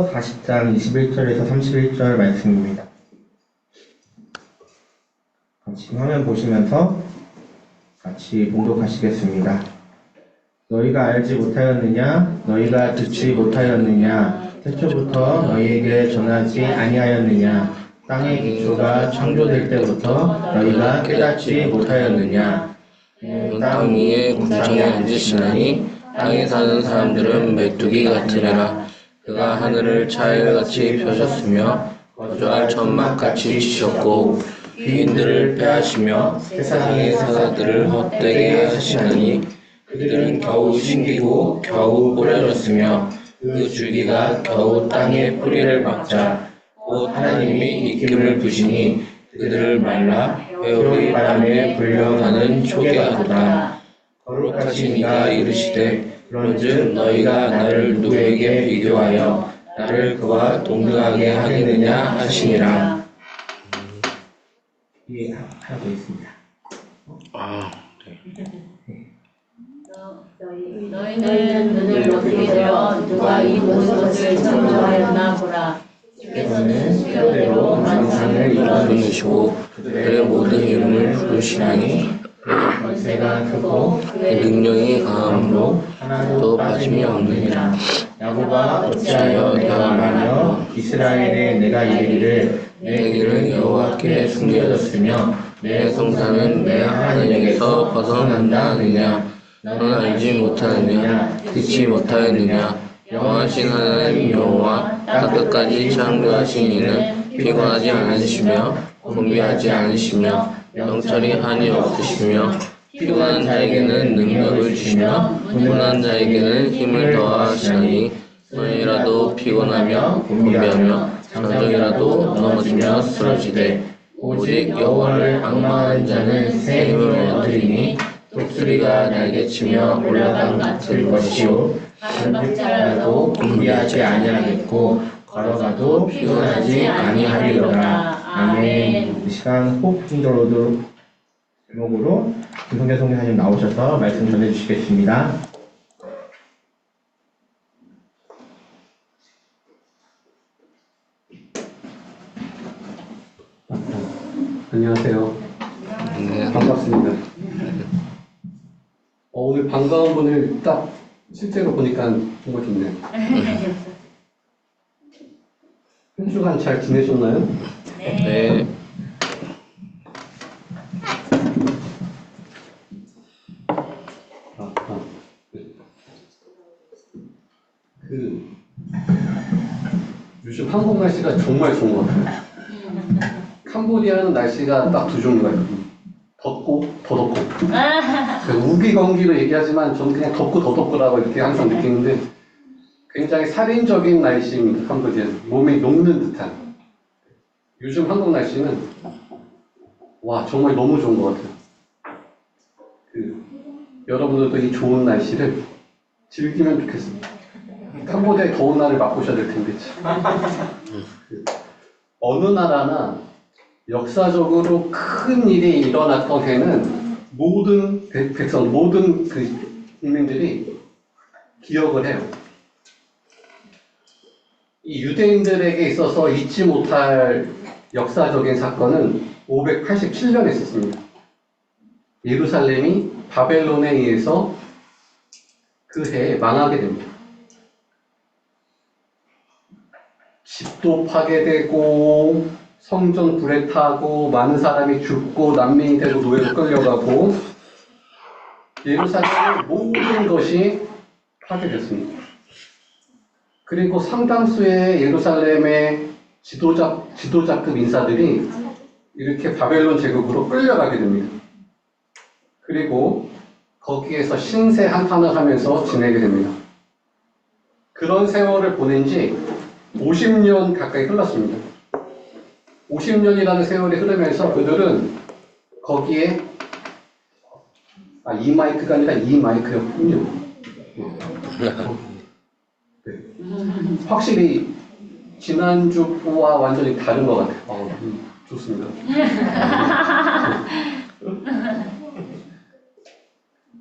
에베소서 40장 21절에서 31절 말씀입니다. 지금 화면 보시면서 같이 봉독하시겠습니다. 너희가 알지 못하였느냐? 너희가 듣지 못하였느냐? 태초부터 너희에게 전하지 아니하였느냐? 땅의 기초가 창조될 때부터 너희가 깨닫지 못하였느냐? 땅 위에 궁창에 앉으시나니 땅에 사는 사람들은 메뚜기 같으니라. 그가 하늘을 차일같이 펴셨으며 거주할 천막같이 치셨고 귀인들을 빼하시며 세상의 사자들을 헛되게 하시나니 그들은 겨우 신기고 겨우 뿌려졌으며 그 줄기가 겨우 땅에 뿌리를 박자 곧 하나님이 입김을 부시니 그들을 말라 회오리 바람에 불려가는 초기하도다. 거룩하신 이가 이르시되 그런즉 너희가 나를 누구에게 비교하여 나를 그와 동등하게 하겠느냐 하시니라. 예, 하나 더 있습니다. 너희는 눈을 높이 들어 누가 이 모든 것을 창조하였나 보라. 주께서는 수요대로 만상을 이루시고 그들의 모든 이름을 부르시나니 권세가 크고 그의 능력이 강함으로 하나도 빠짐이 없느니라. 야곱아 어찌하여 내가 말하여 이스라엘에 내가 이르기를 내 길은 여호와께 숨겨졌으며 내 성산은 내 하나님에게서 벗어난다 하느냐. 너는 알지 못하느냐 듣지 못하였느냐. 영원하신 하나님 여호와 땅 끝까지 창조하신 이는 피곤하지 않으시며 곤비하지 않으시며 영철이 한이 없으시며 피곤한 자에게는 능력을 주시며 분한 자에게는 힘을 더하시나니 너희라도 피곤하며 곤비하며 잠정이라도 넘어지며 쓰러지되 오직 여호와를 앙망하는 자는 새 힘을 얻으리니 독수리가 날개치며 올라간 같을 것이요 반박자라도 곤비하지 아니하겠고 걸어가도 피곤하지 아니하리로다. 아멘. 이 시간 호흡 중도로도 제목으로 김성재 선교사님 나오셔서 말씀 전해주시겠습니다. 안녕하세요. 반갑습니다. 오늘 반가운 분을 딱 실제로 보니까 정말 좋네요. 한 주간 잘 지내셨나요? 네. 요즘 한국 날씨가 정말 좋은 것 같아요. 캄보디아는 날씨가 딱 두 종류가 있거든요. 덥고 더 덥고. 우기건기로 얘기하지만 저는 그냥 덥고 더 덥고라고 이렇게 항상 느끼는데 굉장히 살인적인 날씨입니다. 캄보디아는 몸이 녹는 듯한. 요즘 한국 날씨는 와 정말 너무 좋은 것 같아요. 여러분들도 이 좋은 날씨를 즐기면 좋겠습니다. 캄보디아의 더운 날을 맛보셔야 될 텐데 어느 나라나 역사적으로 큰 일이 일어났던 해는 모든 백성, 모든 국민들이 기억을 해요. 이 유대인들에게 있어서 잊지 못할 역사적인 사건은 587년에 있었습니다. 예루살렘이 바벨론에 의해서 그 해에 망하게 됩니다. 집도 파괴되고 성전 불에 타고 많은 사람이 죽고 난민이 되고 노예로 끌려가고 예루살렘의 모든 것이 파괴됐습니다. 그리고 상당수의 예루살렘의 지도자급 인사들이 이렇게 바벨론 제국으로 끌려가게 됩니다. 그리고 거기에서 신세 한탄을 하면서 지내게 됩니다. 그런 세월을 보낸 지 50년 가까이 흘렀습니다. 50년이라는 세월이 흐르면서 그들은 거기에 이 마이크가 아니라 이 마이크였군요. 네. 확실히 지난주와 완전히 다른 것 같아요. 좋습니다.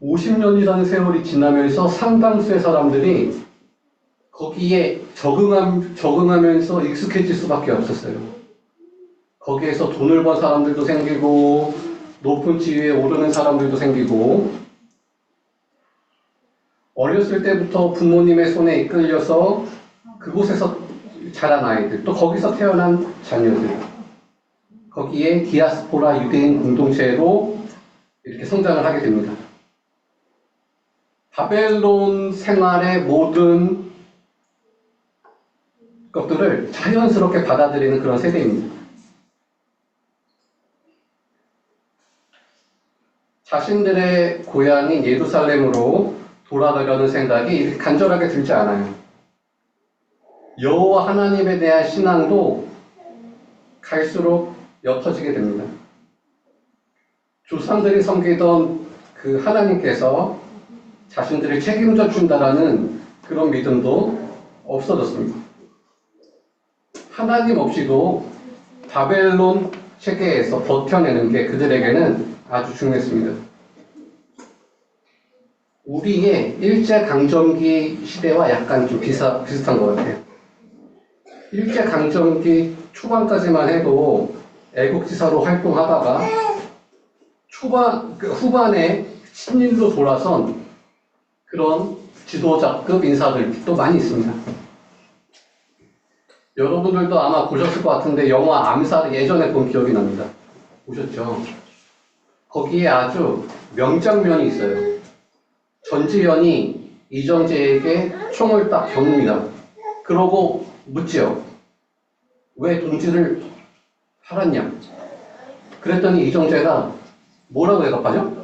50년이라는 세월이 지나면서 상당수의 사람들이 거기에 적응하면서 익숙해질 수밖에 없었어요. 거기에서 돈을 번 사람들도 생기고 높은 지위에 오르는 사람들도 생기고 어렸을 때부터 부모님의 손에 이끌려서 그곳에서 자란 아이들, 또 거기서 태어난 자녀들, 거기에 디아스포라 유대인 공동체로 이렇게 성장을 하게 됩니다. 바벨론 생활의 모든 것들을 자연스럽게 받아들이는 그런 세대입니다. 자신들의 고향인 예루살렘으로 돌아가려는 생각이 이렇게 간절하게 들지 않아요. 여호와 하나님에 대한 신앙도 갈수록 옅어지게 됩니다. 조상들이 섬기던 그 하나님께서 자신들을 책임져 준다라는 그런 믿음도 없어졌습니다. 하나님 없이도 바벨론 체계에서 버텨내는 게 그들에게는 아주 중요했습니다. 우리의 일제강점기 시대와 약간 좀 비슷한 것 같아요. 일제강점기 초반까지만 해도 애국지사로 활동하다가 후반에 친일로 돌아선 그런 지도자급 인사들도 많이 있습니다. 여러분들도 아마 보셨을 것 같은데 영화 암살을 예전에 본 기억이 납니다. 보셨죠? 거기에 아주 명장면이 있어요. 전지현이 이정재에게 총을 딱 겨눕니다. 그러고 묻지요. 왜 동지를 팔았냐? 그랬더니 이정재가 뭐라고 대답하죠?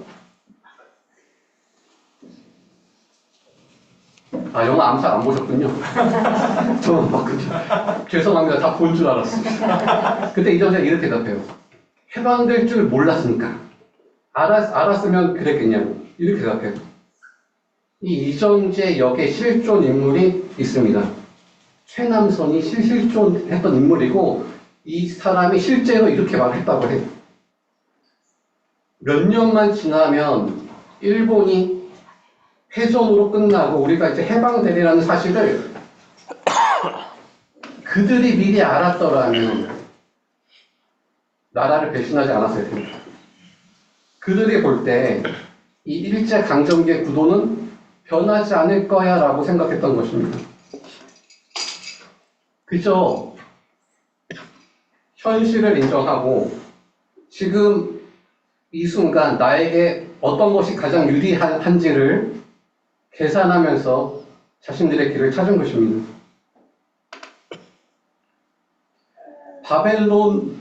아, 영화 암살 안 보셨군요. 저는 봤거든요. 죄송합니다. 다 본 줄 알았어요. 그때 이정재가 이렇게 대답해요. 해방될 줄 몰랐으니까. 알았으면 그랬겠냐고. 이렇게 대답해요. 이 이정재 역의 실존 인물이 있습니다. 최남선이 실존했던 인물이고 이 사람이 실제로 이렇게 말했다고 해요. 몇 년만 지나면 일본이 패전으로 끝나고 우리가 이제 해방되리라는 사실을 그들이 미리 알았더라면 나라를 배신하지 않았을 텐데. 그들이 볼 때 이 일제강점기의 구도는 변하지 않을 거야 라고 생각했던 것입니다. 그저 현실을 인정하고 지금 이 순간 나에게 어떤 것이 가장 유리한지를 계산하면서 자신들의 길을 찾은 것입니다. 바벨론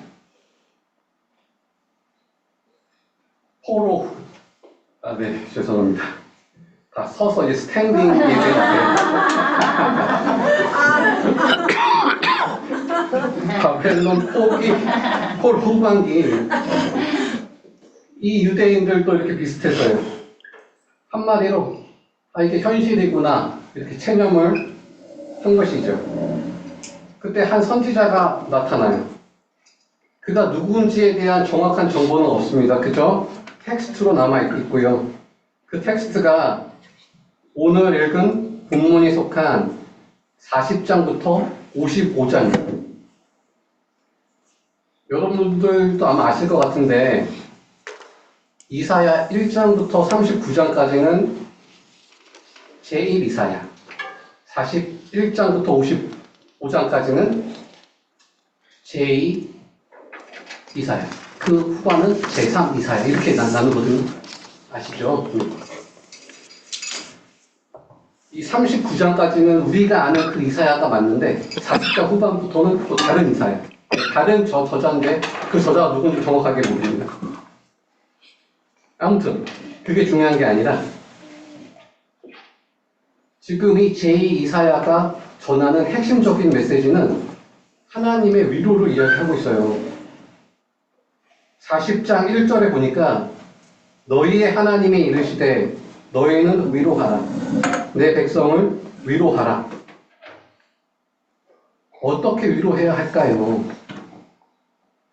포로 네, 죄송합니다. 다 서서 이제 스탠딩 얘기해주세요. 바벨론 포로 후반기 이 유대인들도 이렇게 비슷했어요. 한마디로 이게 현실이구나 이렇게 체념을 한 것이죠. 그때 한 선지자가 나타나요. 그가 누군지에 대한 정확한 정보는 없습니다. 그죠? 텍스트로 남아있고요. 그 텍스트가 오늘 읽은 본문이 속한 40장부터 55장입니다. 여러분들도 아마 아실 것 같은데 이사야 1장부터 39장까지는 제1 이사야, 41장부터 55장까지는 제2 이사야, 그 후반은 제3 이사야 이렇게 나누거든요. 아시죠? 이 39장까지는 우리가 아는 그 이사야가 맞는데 40장 후반부터는 또 다른 이사야, 다른 저자인데 그 저자가 누군지 정확하게 모릅니다. 아무튼 그게 중요한 게 아니라 지금 이 제2 이사야가 전하는 핵심적인 메시지는 하나님의 위로를 이야기하고 있어요. 40장 1절에 보니까 너희의 하나님이 이르시되 너희는 위로하라. 내 백성을 위로하라. 어떻게 위로해야 할까요?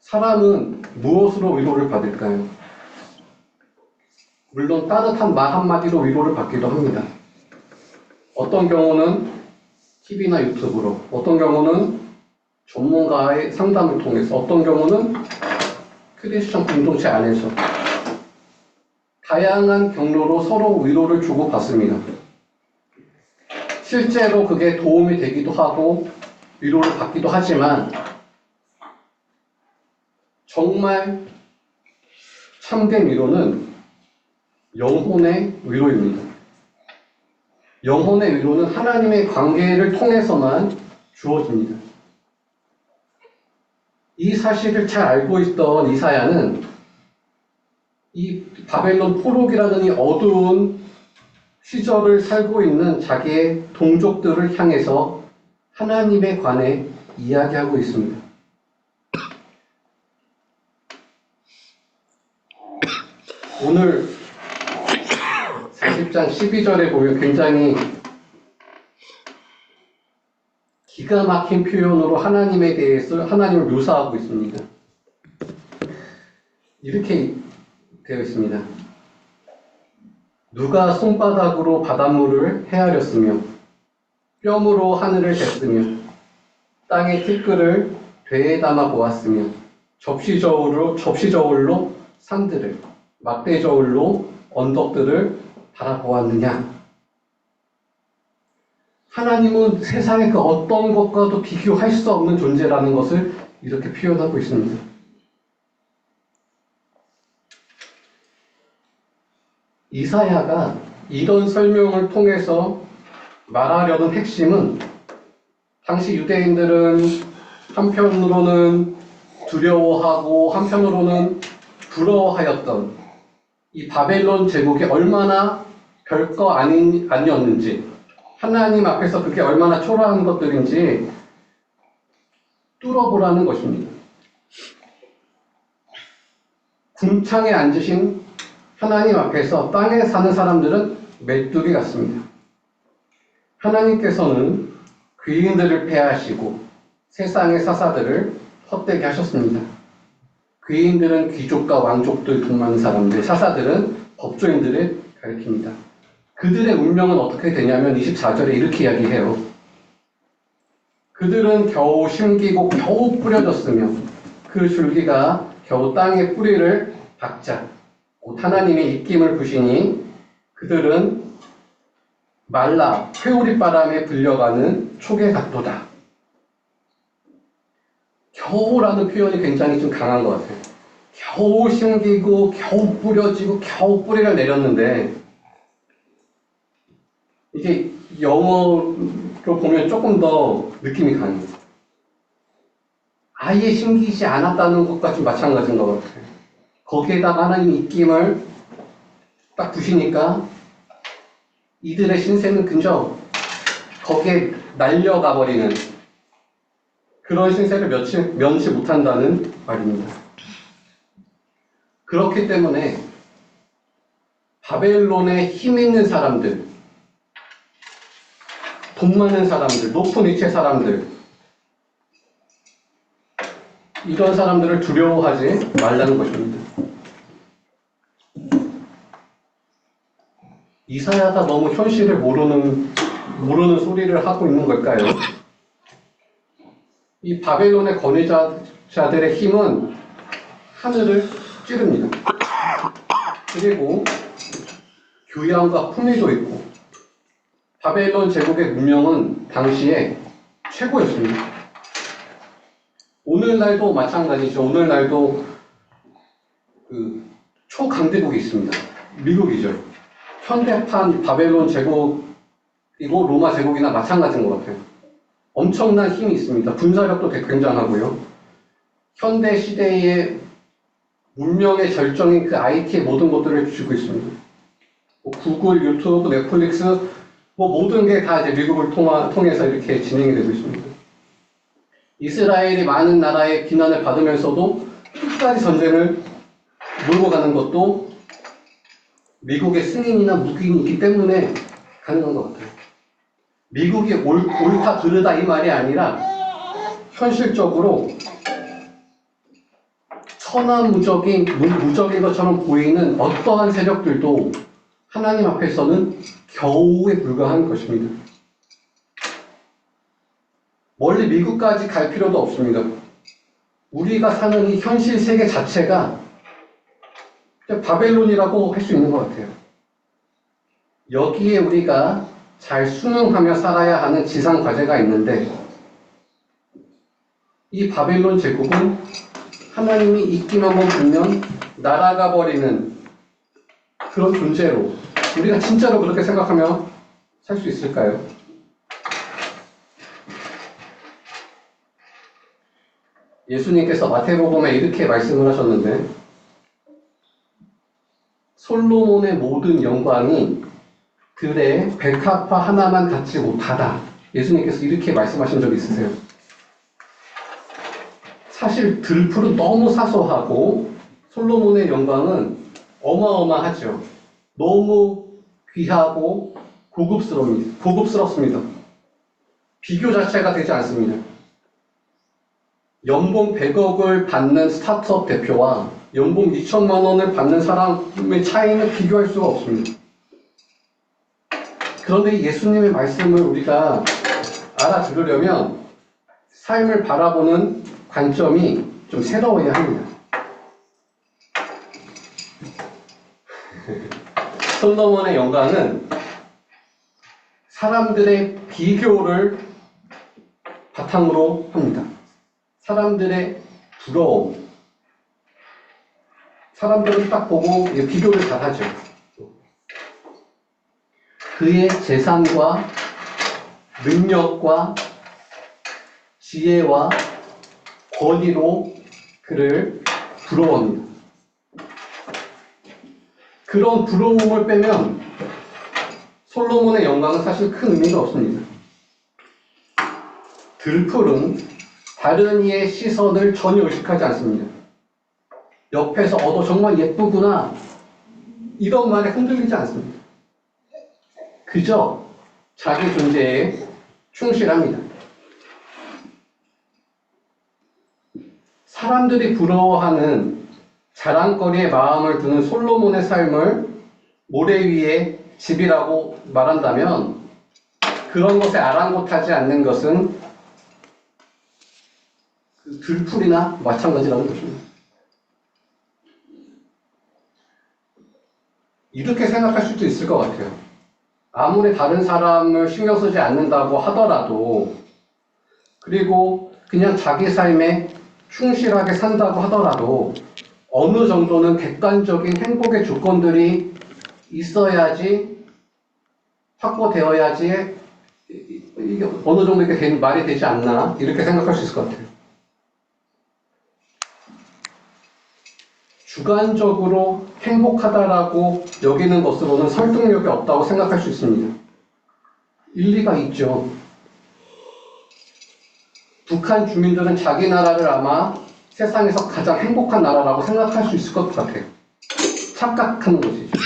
사람은 무엇으로 위로를 받을까요? 물론 따뜻한 말 한마디로 위로를 받기도 합니다. 어떤 경우는 TV나 유튜브로, 어떤 경우는 전문가의 상담을 통해서, 어떤 경우는 크리스천 공동체 안에서 다양한 경로로 서로 위로를 주고받습니다. 실제로 그게 도움이 되기도 하고 위로를 받기도 하지만 정말 참된 위로는 영혼의 위로입니다. 영혼의 위로는 하나님의 관계를 통해서만 주어집니다. 이 사실을 잘 알고 있던 이사야는 이 바벨론 포로기라는 이 어두운 시절을 살고 있는 자기의 동족들을 향해서 하나님에 관해 이야기하고 있습니다. 오늘 40장 12절에 보면 굉장히 기가 막힌 표현으로 하나님에 대해서 하나님을 묘사하고 있습니다. 이렇게 되어 있습니다. 누가 손바닥으로 바닷물을 헤아렸으며 뼘으로 하늘을 쟀으며 땅의 티끌을 배에 담아 보았으며 접시저울로 산들을 막대저울로 언덕들을 바라보았느냐. 하나님은 세상의 그 어떤 것과도 비교할 수 없는 존재라는 것을 이렇게 표현하고 있습니다. 이사야가 이런 설명을 통해서 말하려는 핵심은 당시 유대인들은 한편으로는 두려워하고 한편으로는 부러워하였던 이 바벨론 제국이 얼마나 별거 아니었는지, 하나님 앞에서 그게 얼마나 초라한 것들인지 뚫어보라는 것입니다. 궁창에 앉으신 하나님 앞에서 땅에 사는 사람들은 메뚜기 같습니다. 하나님께서는 귀인들을 폐하시고 세상의 사사들을 헛되게 하셨습니다. 귀인들은 귀족과 왕족들 돈 많은 사람들, 사사들은 법조인들을 가리킵니다. 그들의 운명은 어떻게 되냐면 24절에 이렇게 이야기해요. 그들은 겨우 심기고 겨우 뿌려졌으며 그 줄기가 겨우 땅에 뿌리를 박자 곧 하나님의 입김을 부시니 그들은 말라 회오리 바람에 불려가는 촉의 각도다. 겨우라는 표현이 굉장히 좀 강한 것 같아요. 겨우 심기고 겨우 뿌려지고 겨우 뿌리를 내렸는데 이게 영어로 보면 조금 더 느낌이 강해요. 아예 심기지 않았다는 것과 좀 마찬가지인 것 같아요. 거기에다가 하나님의 입김을 딱 부시니까 이들의 신세는 그저 거기에 날려가 버리는 그런 신세를 면치 못한다는 말입니다. 그렇기 때문에 바벨론에 힘 있는 사람들, 돈 많은 사람들, 높은 위치의 사람들, 이런 사람들을 두려워하지 말라는 것입니다. 이사야가 너무 현실을 모르는 소리를 하고 있는 걸까요? 이 바벨론의 권위자들의 힘은 하늘을 찌릅니다. 그리고 교양과 품위도 있고 바벨론 제국의 문명은 당시에 최고였습니다. 오늘날도 마찬가지죠. 오늘날도 그 초강대국이 있습니다. 미국이죠. 현대판 바벨론 제국이고 로마 제국이나 마찬가지인 것 같아요. 엄청난 힘이 있습니다. 군사력도 굉장하고요. 현대 시대의 문명의 절정인 그 IT의 모든 것들을 쥐고 있습니다. 구글, 유튜브, 넷플릭스 모든 게 다 이제 미국을 통해서 이렇게 진행이 되고 있습니다. 이스라엘이 많은 나라의 비난을 받으면서도 끝까지 전쟁을 몰고 가는 것도 미국의 승인이나 묵인이 있기 때문에 가능한 것 같아요. 미국이 옳다 그르다 이 말이 아니라 현실적으로 천하무적인 것처럼 보이는 어떠한 세력들도 하나님 앞에서는 겨우에 불과한 것입니다. 멀리 미국까지 갈 필요도 없습니다. 우리가 사는 이 현실 세계 자체가 바벨론이라고 할 수 있는 것 같아요. 여기에 우리가 잘 순응하며 살아야 하는 지상 과제가 있는데, 이 바벨론 제국은 하나님이 입김 한번 불면 날아가 버리는 그런 존재로 우리가 진짜로 그렇게 생각하며 살 수 있을까요? 예수님께서 마태복음에 이렇게 말씀을 하셨는데, 솔로몬의 모든 영광이 들의 백합화 하나만 갖지 못하다. 예수님께서 이렇게 말씀하신 적 있으세요? 사실 들풀은 너무 사소하고 솔로몬의 영광은 어마어마하죠. 너무 귀하고 고급스럽습니다. 비교 자체가 되지 않습니다. 연봉 100억을 받는 스타트업 대표와 연봉 2천만 원을 받는 사람의 차이는 비교할 수가 없습니다. 그런데 예수님의 말씀을 우리가 알아들으려면 삶을 바라보는 관점이 좀 새로워야 합니다. 솔로몬의 영광은 사람들의 비교를 바탕으로 합니다. 사람들의 부러움. 사람들은 딱 보고 비교를 잘 하죠. 그의 재산과 능력과 지혜와 권위로 그를 부러워합니다. 그런 부러움을 빼면 솔로몬의 영광은 사실 큰 의미가 없습니다. 들풀은 다른 이의 시선을 전혀 의식하지 않습니다. 옆에서 너 정말 예쁘구나 이런 말에 흔들리지 않습니다. 그저 자기 존재에 충실합니다. 사람들이 부러워하는 자랑거리에 마음을 두는 솔로몬의 삶을 모래 위에 집이라고 말한다면 그런 것에 아랑곳하지 않는 것은 그 들풀이나 마찬가지라는 것입니다. 이렇게 생각할 수도 있을 것 같아요. 아무리 다른 사람을 신경 쓰지 않는다고 하더라도, 그리고 그냥 자기 삶에 충실하게 산다고 하더라도 어느 정도는 객관적인 행복의 조건들이 있어야지, 확보되어야지 이게 어느 정도 이렇게 말이 되지 않나 이렇게 생각할 수 있을 것 같아요. 주관적으로 행복하다라고 여기는 것으로는 설득력이 없다고 생각할 수 있습니다. 일리가 있죠. 북한 주민들은 자기 나라를 아마 세상에서 가장 행복한 나라라고 생각할 수 있을 것 같아요. 착각하는 것이죠.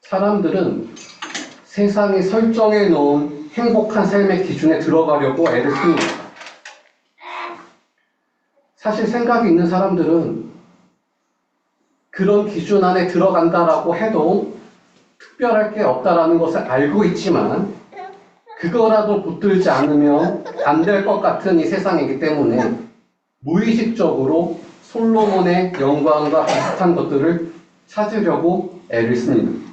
사람들은 세상이 설정해 놓은 행복한 삶의 기준에 들어가려고 애를 씁니다. 사실 생각이 있는 사람들은 그런 기준 안에 들어간다라고 해도 특별할 게 없다라는 것을 알고 있지만 그거라도 붙들지 않으면 안 될 것 같은 이 세상이기 때문에 무의식적으로 솔로몬의 영광과 비슷한 것들을 찾으려고 애를 씁니다.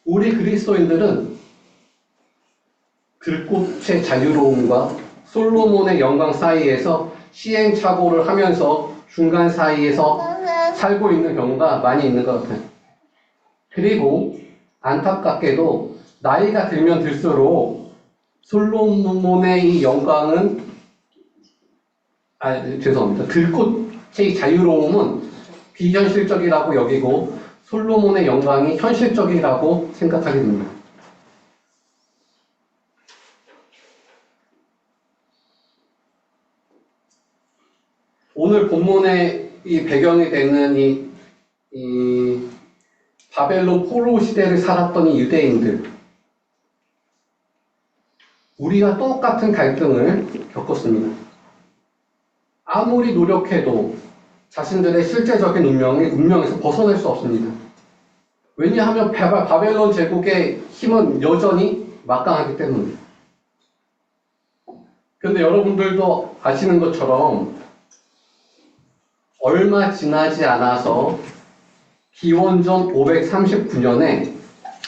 우리 그리스도인들은 들꽃의 자유로움과 솔로몬의 영광 사이에서 시행착오를 하면서 중간 사이에서 살고 있는 경우가 많이 있는 것 같아요. 그리고 안타깝게도 나이가 들면 들수록 솔로몬의 이 영광은 죄송합니다. 들꽃의 자유로움은 비현실적이라고 여기고 솔로몬의 영광이 현실적이라고 생각하게 됩니다. 오늘 본문의 이 배경이 되는 이 바벨론 포로 시대를 살았던 이 유대인들, 우리가 똑같은 갈등을 겪었습니다. 아무리 노력해도 자신들의 실제적인 운명에서 벗어날 수 없습니다. 왜냐하면 바벨론 제국의 힘은 여전히 막강하기 때문에. 근데 여러분들도 아시는 것처럼 얼마 지나지 않아서 기원전 539년에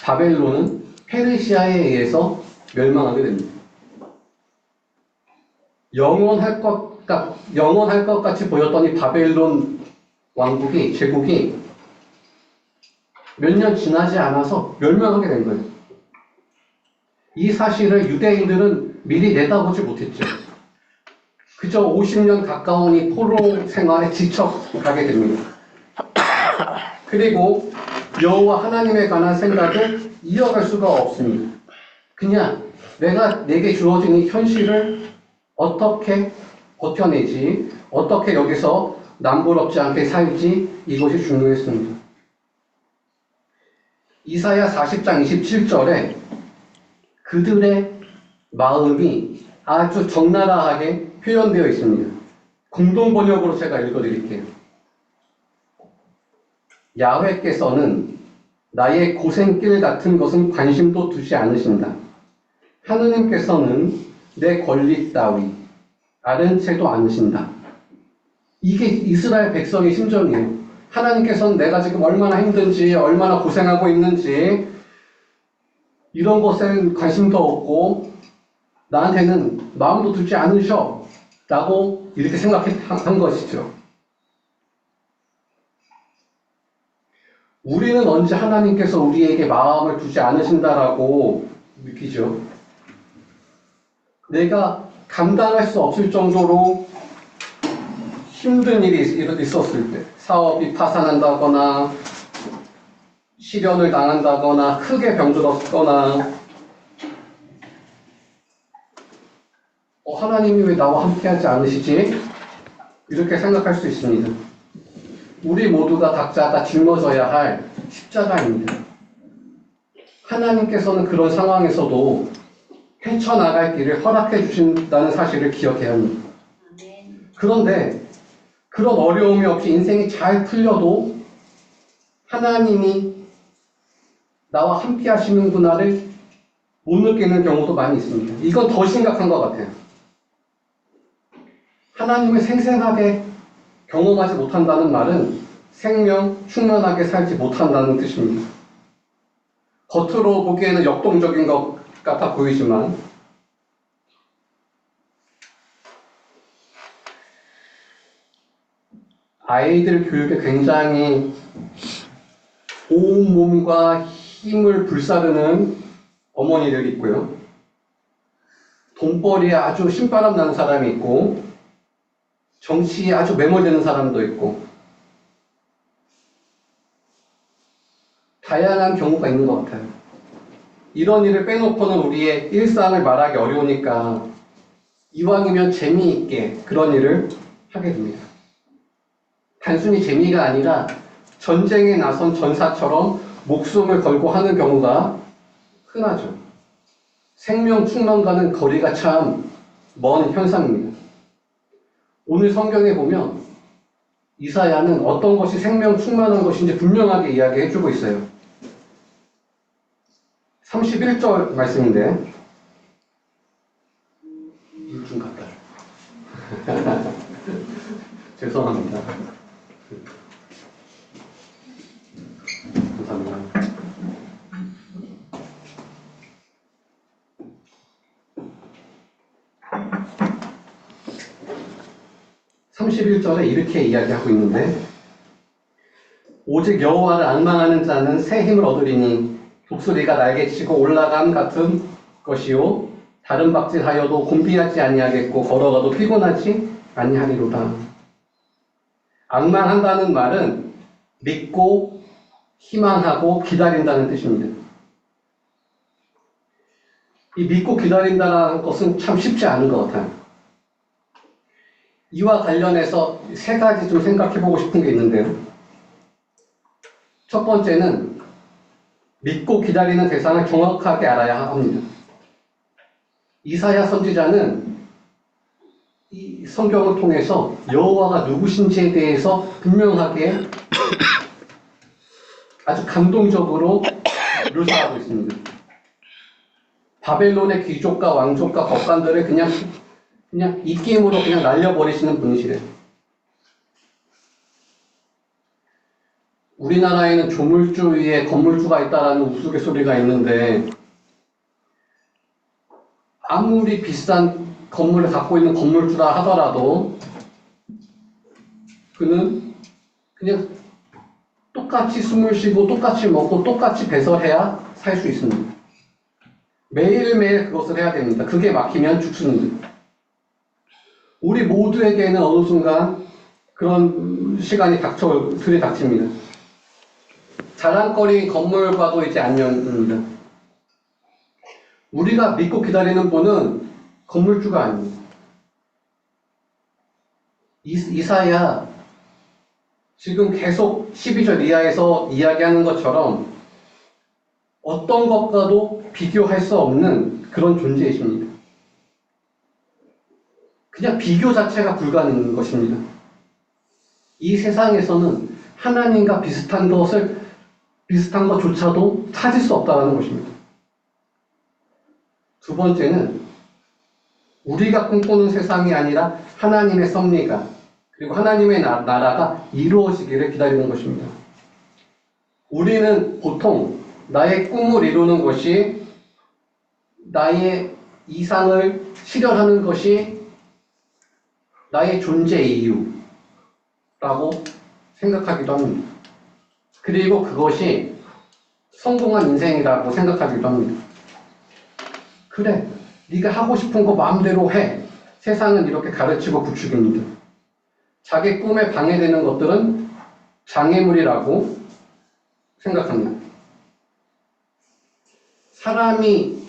바벨론은 페르시아에 의해서 멸망하게 됩니다. 영원할 것 같이 보였던 이 바벨론 왕국이, 제국이 몇 년 지나지 않아서 멸망하게 된 거예요. 이 사실을 유대인들은 미리 내다보지 못했죠. 그저 50년 가까운 이 포로 생활에 지쳐가게 됩니다. 그리고 여호와 하나님에 관한 생각을 이어갈 수가 없습니다. 그냥 내게 주어진 이 현실을 어떻게 버텨내지, 어떻게 여기서 남부럽지 않게 살지, 이것이 중요했습니다. 이사야 40장 27절에 그들의 마음이 아주 적나라하게 표현되어 있습니다. 공동 번역으로 제가 읽어드릴게요. 야훼께서는 나의 고생길 같은 것은 관심도 두지 않으신다. 하느님께서는 내 권리 따위 아는 채도 않으신다. 이게 이스라엘 백성의 심정이에요. 하나님께서는 내가 지금 얼마나 힘든지, 얼마나 고생하고 있는지 이런 것엔 관심도 없고 나한테는 마음도 두지 않으셔 라고 이렇게 생각한 것이죠. 우리는 언제 하나님께서 우리에게 마음을 두지 않으신다라고 느끼죠? 내가 감당할 수 없을 정도로 힘든 일이 있었을 때, 사업이 파산한다거나 실연을 당한다거나 크게 병들었거나 하나님이 왜 나와 함께하지 않으시지? 이렇게 생각할 수 있습니다. 우리 모두가 각자가 짊어져야 할 십자가입니다. 하나님께서는 그런 상황에서도 헤쳐나갈 길을 허락해 주신다는 사실을 기억해야 합니다. 그런데 그런 어려움이 없이 인생이 잘 풀려도 하나님이 나와 함께 하시는구나를 못 느끼는 경우도 많이 있습니다. 이건 더 심각한 것 같아요. 하나님을 생생하게 경험하지 못한다는 말은 생명 충만하게 살지 못한다는 뜻입니다. 겉으로 보기에는 역동적인 것 같아 보이지만 아이들 교육에 굉장히 온몸과 힘을 불사르는 어머니들이 있고요. 돈벌이에 아주 신바람 나는 사람이 있고 정치에 아주 매몰되는 사람도 있고 다양한 경우가 있는 것 같아요. 이런 일을 빼놓고는 우리의 일상을 말하기 어려우니까 이왕이면 재미있게 그런 일을 하게 됩니다. 단순히 재미가 아니라 전쟁에 나선 전사처럼 목숨을 걸고 하는 경우가 흔하죠. 생명 충만과는 거리가 참 먼 현상입니다. 오늘 성경에 보면 이사야는 어떤 것이 생명 충만한 것인지 분명하게 이야기해주고 있어요. 31절 말씀인데 물 좀 갖다 줘. 죄송합니다. 감사합니다. 31절에 이렇게 이야기하고 있는데 오직 여호와를 앙망하는 자는 새 힘을 얻으리니 독수리가 날개치고 올라감 같은 것이요 다른 박질하여도 곤비하지 아니하겠고 걸어가도 피곤하지 아니하리로다. 앙망한다는 말은 믿고 희망하고 기다린다는 뜻입니다. 이 믿고 기다린다는 것은 참 쉽지 않은 것 같아요. 이와 관련해서 세 가지 좀 생각해보고 싶은 게 있는데요. 첫 번째는 믿고 기다리는 대상을 정확하게 알아야 합니다. 이사야 선지자는 이 성경을 통해서 여호와가 누구신지에 대해서 분명하게 아주 감동적으로 묘사하고 있습니다. 바벨론의 귀족과 왕족과 법관들을 그냥 입김으로 그냥 날려버리시는 분이시래요. 우리나라에는 조물주 위에 건물주가 있다라는 우스갯소리가 있는데 아무리 비싼 건물을 갖고 있는 건물주라 하더라도 그는 그냥 똑같이 숨을 쉬고 똑같이 먹고 똑같이 배설해야 살 수 있습니다. 매일매일 그것을 해야 됩니다. 그게 막히면 죽습니다. 우리 모두에게는 어느 순간 그런 시간이 들이닥칩니다. 자랑거리 건물과도 이제 안녕입니다. 우리가 믿고 기다리는 분은 건물주가 아닙니다. 이사야 지금 계속 12절 이하에서 이야기하는 것처럼 어떤 것과도 비교할 수 없는 그런 존재이십니다. 그냥 비교 자체가 불가능한 것입니다. 이 세상에서는 하나님과 비슷한 것조차도 찾을 수 없다는 것입니다. 두 번째는 우리가 꿈꾸는 세상이 아니라 하나님의 섭리가 그리고 하나님의 나라가 이루어지기를 기다리는 것입니다. 우리는 보통 나의 꿈을 이루는 것이 나의 이상을 실현하는 것이 나의 존재 이유라고 생각하기도 합니다. 그리고 그것이 성공한 인생이라고 생각하기도 합니다. 그래, 네가 하고 싶은 거 마음대로 해. 세상은 이렇게 가르치고 부추깁니다. 자기 꿈에 방해되는 것들은 장애물이라고 생각합니다. 사람이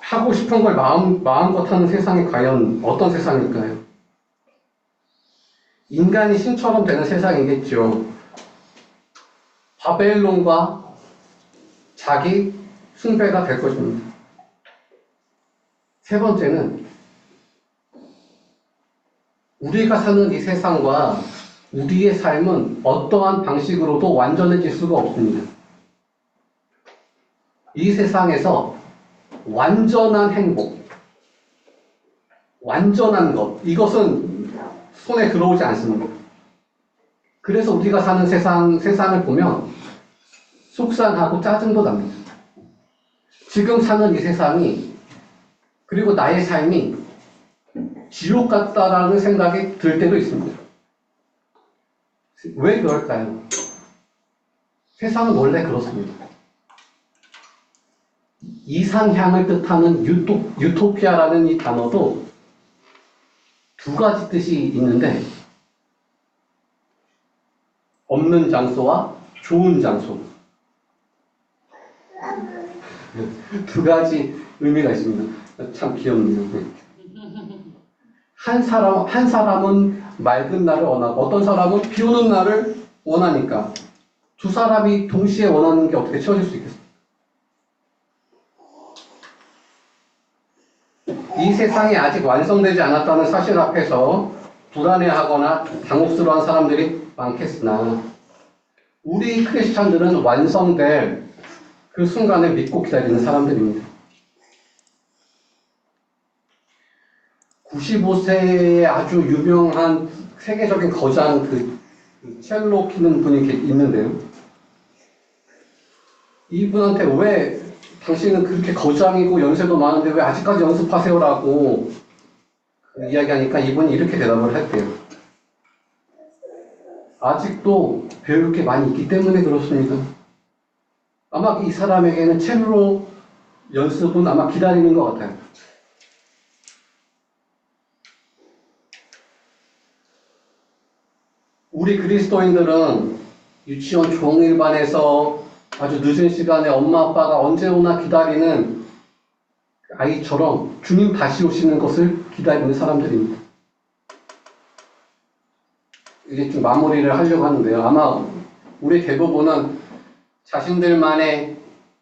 하고 싶은 걸 마음껏 하는 세상이 과연 어떤 세상일까요? 인간이 신처럼 되는 세상이겠죠. 바벨론과 자기 숭배가 될 것입니다. 세 번째는 우리가 사는 이 세상과 우리의 삶은 어떠한 방식으로도 완전해질 수가 없습니다. 이 세상에서 완전한 행복, 완전한 것, 이것은 손에 들어오지 않습니다. 그래서 우리가 사는 세상을 보면 속상하고 짜증도 납니다. 지금 사는 이 세상이 그리고 나의 삶이 지옥 같다라는 생각이 들 때도 있습니다. 왜 그럴까요? 세상은 원래 그렇습니다. 이상향을 뜻하는 유토피아라는 이 단어도 두 가지 뜻이 있는데 없는 장소와 좋은 장소 두 가지 의미가 있습니다. 참 귀엽네요. 한 사람은 맑은 날을 원하고 어떤 사람은 비 오는 날을 원하니까 두 사람이 동시에 원하는 게 어떻게 채워질 수 있겠습니까? 이 세상이 아직 완성되지 않았다는 사실 앞에서 불안해하거나 당혹스러워한 사람들이 많겠으나 우리 크리스찬들은 완성될 그 순간을 믿고 기다리는 사람들입니다. 95세의 아주 유명한 세계적인 거장 그 첼로 키는 분이 있는데요. 이분한테 왜 당신은 그렇게 거장이고 연세도 많은데 왜 아직까지 연습하세요라고 이야기하니까 이분이 이렇게 대답을 했대요. 아직도 배울 게 많이 있기 때문에 그렇습니다. 아마 이 사람에게는 첼로 연습은 아마 기다리는 것 같아요. 우리 그리스도인들은 유치원 종일반에서 아주 늦은 시간에 엄마 아빠가 언제 오나 기다리는 아이처럼 주님 다시 오시는 것을 기다리는 사람들입니다. 이제 좀 마무리를 하려고 하는데요. 아마 우리 대부분은 자신들만의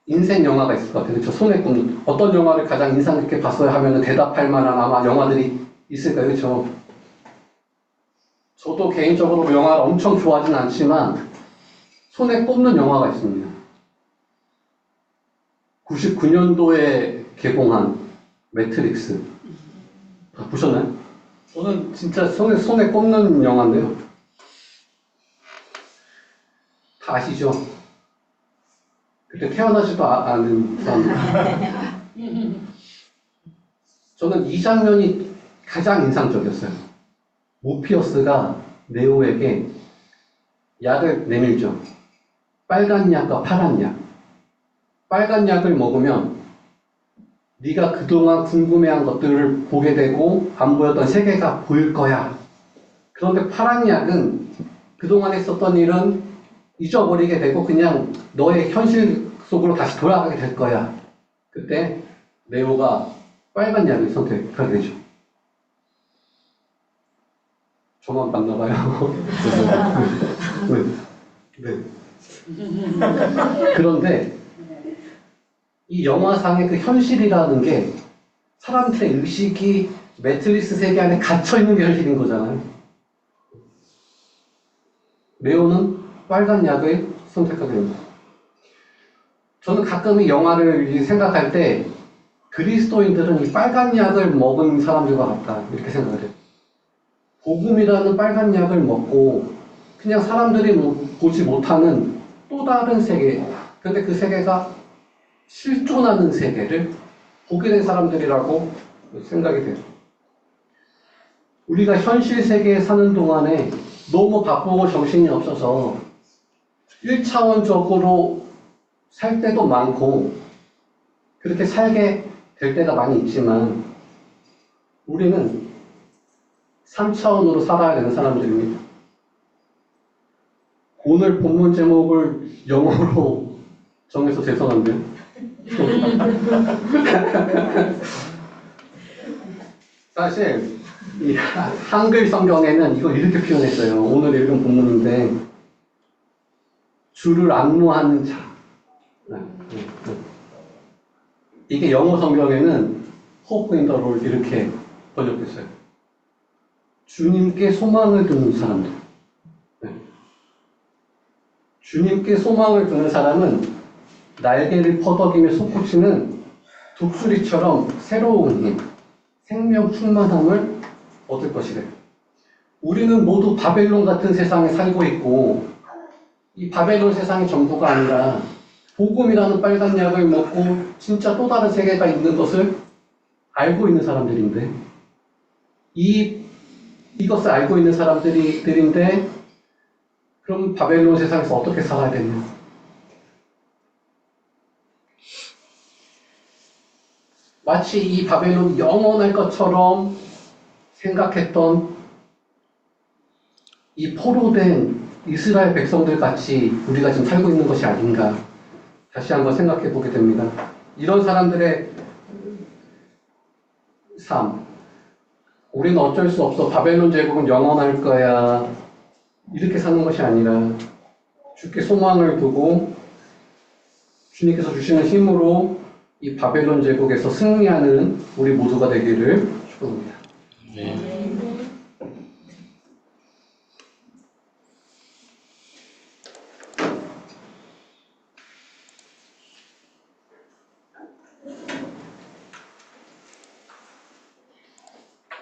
인생 영화가 있을 것 같아요. 저 손에 꼽는 어떤 영화를 가장 인상 깊게 봤어요 하면 대답할 만한 아마 영화들이 있을 거예요. 그렇죠? 저도 개인적으로 영화를 엄청 좋아하진 않지만 손에 꼽는 영화가 있습니다. 99년도에 개봉한 매트릭스. 다 보셨나요? 저는 진짜 손에 꼽는 영화인데요. 다 아시죠? 그때 태어나지도 않은 사람들. 저는 이 장면이 가장 인상적이었어요. 모피어스가 네오에게 약을 내밀죠. 빨간 약과 파란 약. 빨간 약을 먹으면 네가 그동안 궁금해한 것들을 보게 되고 안 보였던 세계가 보일 거야. 그런데 파란 약은 그동안 했었던 일은 잊어버리게 되고 그냥 너의 현실 속으로 다시 돌아가게 될 거야. 그때 네오가 빨간 약을 선택하게 되죠. 저만 봤나 봐요. 네. 그런데 이 영화상의 그 현실이라는 게 사람들의 의식이 매트리스 세계 안에 갇혀있는 게 현실인 거잖아요. 네오는 빨간 약을 선택하게 됩니다. 저는 가끔 이 영화를 생각할 때 그리스도인들은 이 빨간 약을 먹은 사람들과 같다 이렇게 생각을 해요. 복음이라는 빨간 약을 먹고 그냥 사람들이 보지 못하는 또 다른 세계, 근데 그 세계가 실존하는 세계를 보게 된 사람들이라고 생각이 돼요. 우리가 현실 세계에 사는 동안에 너무 바쁘고 정신이 없어서 1차원적으로 살 때도 많고 그렇게 살게 될 때가 많이 있지만 우리는 3차원으로 살아야 되는 사람들입니다. 오늘 본문 제목을 영어로 정해서 죄송한데요. 사실 이 한글 성경에는 이걸 이렇게 표현했어요. 오늘 읽은 본문인데 주를 앙모하는 자. 이게 영어 성경에는 Hope in the Lord 이렇게 번역됐어요. 주님께 소망을 두는 사람들. 주님께 소망을 두는 사람은 날개를 퍼덕이며 솟구치는 독수리처럼 새로운 힘, 생명 충만함을 얻을 것이래요. 우리는 모두 바벨론 같은 세상에 살고 있고 이 바벨론 세상이 전부가 아니라 복음이라는 빨간 약을 먹고 진짜 또 다른 세계가 있는 것을 알고 있는 사람들인데 이것을 알고 있는 사람들인데 그럼 바벨론 세상에서 어떻게 살아야 되냐? 마치 이 바벨론이 영원할 것처럼 생각했던 이 포로된 이스라엘 백성들 같이 우리가 지금 살고 있는 것이 아닌가 다시 한번 생각해 보게 됩니다. 이런 사람들의 삶, 우리는 어쩔 수 없어 바벨론 제국은 영원할 거야 이렇게 사는 것이 아니라 주께 소망을 두고 주님께서 주시는 힘으로 이 바벨론 제국에서 승리하는 우리 모두가 되기를 축복합니다. 네.